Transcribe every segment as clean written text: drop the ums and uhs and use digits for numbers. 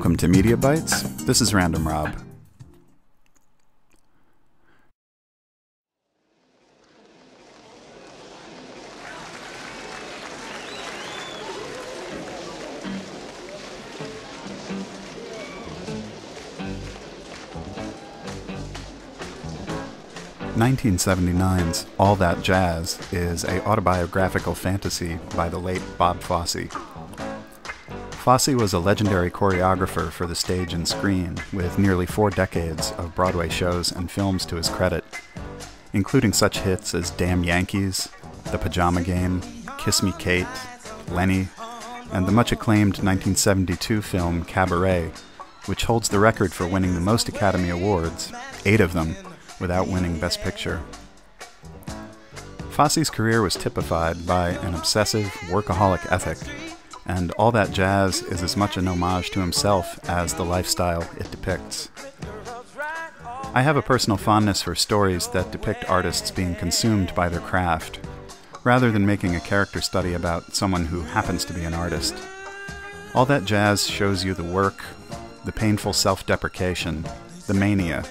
Welcome to Media Bites. This is Random Rob. "1979's All That Jazz" is a autobiographical fantasy by the late Bob Fosse. Fosse was a legendary choreographer for the stage and screen, with nearly 4 decades of Broadway shows and films to his credit, including such hits as Damn Yankees, The Pajama Game, Kiss Me Kate, Lenny, and the much-acclaimed 1972 film Cabaret, which holds the record for winning the most Academy Awards, 8 of them, without winning Best Picture. Fosse's career was typified by an obsessive, workaholic ethic, and All That Jazz is as much an homage to himself as the lifestyle it depicts. I have a personal fondness for stories that depict artists being consumed by their craft, rather than making a character study about someone who happens to be an artist. All That Jazz shows you the work, the painful self-deprecation, the mania,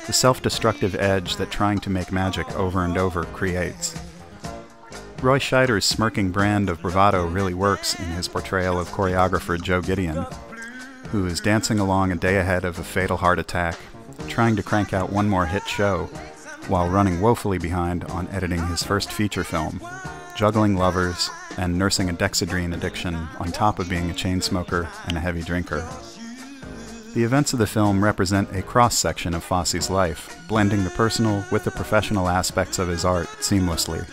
the self-destructive edge that trying to make magic over and over creates. Roy Scheider's smirking brand of bravado really works in his portrayal of choreographer Joe Gideon, who is dancing along a day ahead of a fatal heart attack, trying to crank out one more hit show, while running woefully behind on editing his first feature film, juggling lovers, and nursing a Dexedrine addiction on top of being a chain smoker and a heavy drinker. The events of the film represent a cross-section of Fosse's life, blending the personal with the professional aspects of his art seamlessly.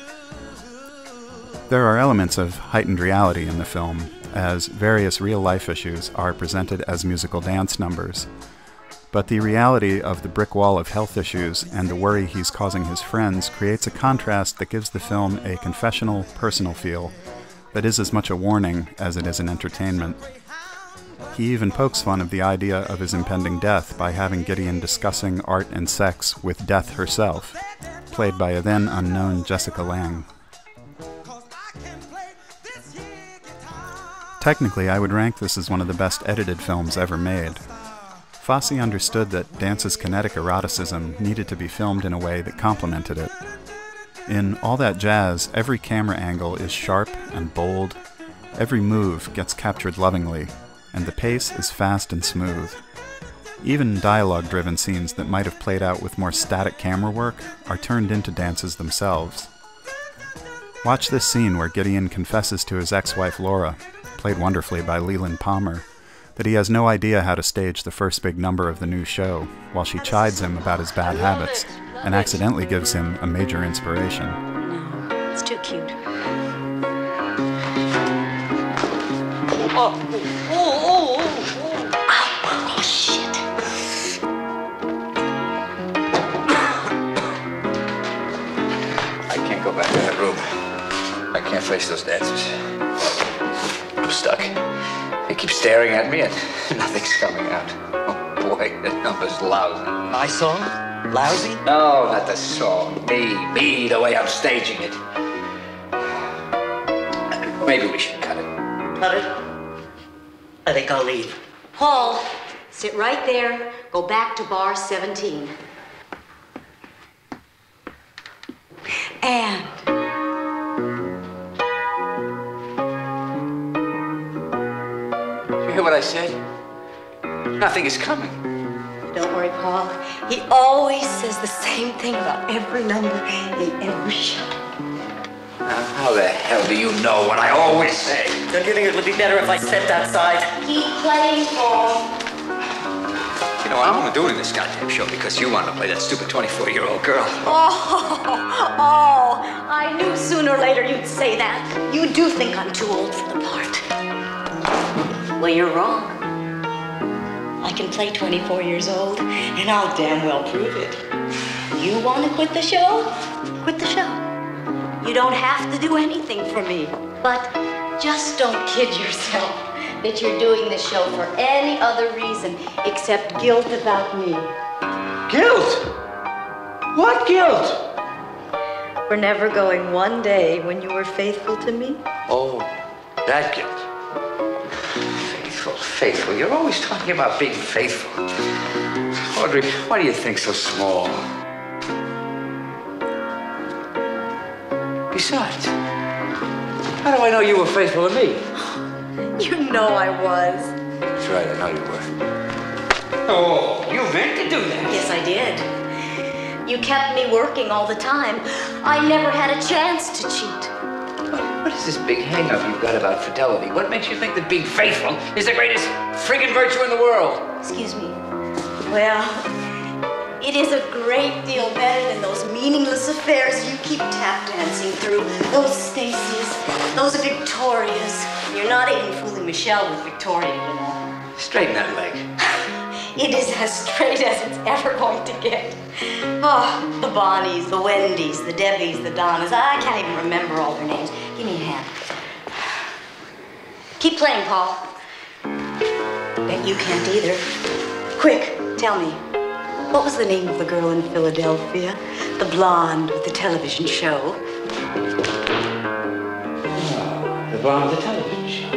There are elements of heightened reality in the film, as various real-life issues are presented as musical dance numbers, but the reality of the brick wall of health issues and the worry he's causing his friends creates a contrast that gives the film a confessional, personal feel that is as much a warning as it is an entertainment. He even pokes fun of the idea of his impending death by having Gideon discussing art and sex with Death herself, played by a then unknown Jessica Lange. Technically, I would rank this as one of the best edited films ever made. Fosse understood that dance's kinetic eroticism needed to be filmed in a way that complemented it. In All That Jazz, every camera angle is sharp and bold, every move gets captured lovingly, and the pace is fast and smooth. Even dialogue-driven scenes that might have played out with more static camera work are turned into dances themselves. Watch this scene where Gideon confesses to his ex-wife Laura, played wonderfully by Leland Palmer, that he has no idea how to stage the first big number of the new show, while she chides him about his bad habits and accidentally gives him a major inspiration. No, it's too cute. Oh, shit. I can't go back to that room. I can't face those dancers. I'm stuck. They keep staring at me and nothing's coming out. Oh boy, the number's lousy. My song? Lousy? No, not the song. Me, the way I'm staging it. Maybe we should cut it. Cut it? I think I'll leave. Paul, sit right there. Go back to bar 17. And You hear what I said? Nothing is coming. don't worry, Paul. He always says the same thing about every number in every show. Now, how the hell do you know what I always say? Don't you think it would be better if I stepped outside? Keep playing, Paul. You know, I don't want to do it in this goddamn show because you want to play that stupid 24-year-old girl. Oh, I knew sooner or later you'd say that. You do think I'm too old for the part. Well, you're wrong. I can play 24 years old, and I'll damn well prove it. You want to quit the show? Quit the show. You don't have to do anything for me. But just don't kid yourself that you're doing the show for any other reason except guilt about me. Guilt? What guilt? For never going one day when you were faithful to me? Oh, that guilt. Faithful. Faithful. You're always talking about being faithful. Audrey, why do you think so small? Besides, how do I know you were faithful to me? You know I was. That's right, I know you were. Oh, you meant to do that? Yes, I did. You kept me working all the time. I never had a chance to cheat. What is this big hang-up you've got about fidelity? What makes you think that being faithful is the greatest friggin' virtue in the world? Excuse me. Well, it is a great deal better than those meaningless affairs you keep tap dancing through. Those Stacys, those Victorias. You're not even fooling Michelle with Victoria, you know. Straighten that leg. It is as straight as it's ever going to get. Oh, the Bonnies, the Wendy's, the Debbies, the Donnas. I can't even remember all their names. Give me a hand. Keep playing, Paul. Bet you can't either. Quick, tell me. What was the name of the girl in Philadelphia? The blonde with the television show. The blonde with the television show.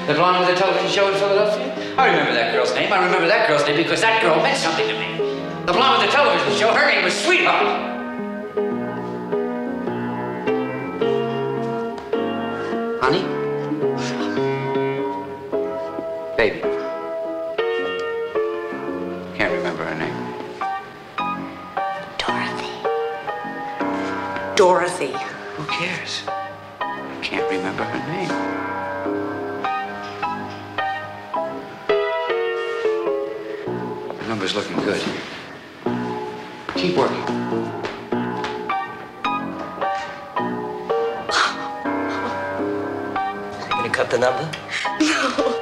The blonde with the television show in Philadelphia? I remember that girl's name. I remember that girl's name because that girl meant something to me. The blonde with the television show, her name was Sweetheart. Honey? Baby. Can't remember her name. Dorothy. Who cares? I can't remember her name. The number's looking good. Keep working. You gonna cut the number? No,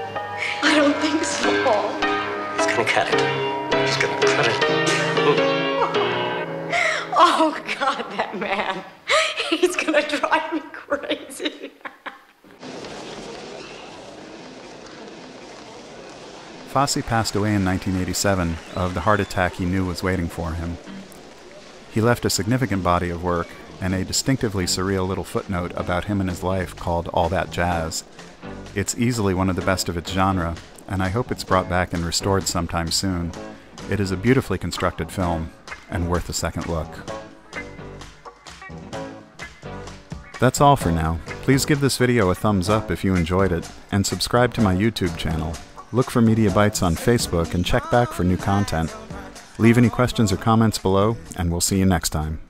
I don't think so, Paul. He's gonna cut it. He's gonna cut it. Oh, God, that man. He's gonna drive me crazy. Fosse passed away in 1987 of the heart attack he knew was waiting for him. He left a significant body of work and a distinctively surreal little footnote about him and his life called All That Jazz. It's easily one of the best of its genre, and I hope it's brought back and restored sometime soon. It is a beautifully constructed film, and worth a second look. That's all for now. Please give this video a thumbs up if you enjoyed it, and subscribe to my YouTube channel. Look for Media Bites on Facebook and check back for new content. Leave any questions or comments below, and we'll see you next time.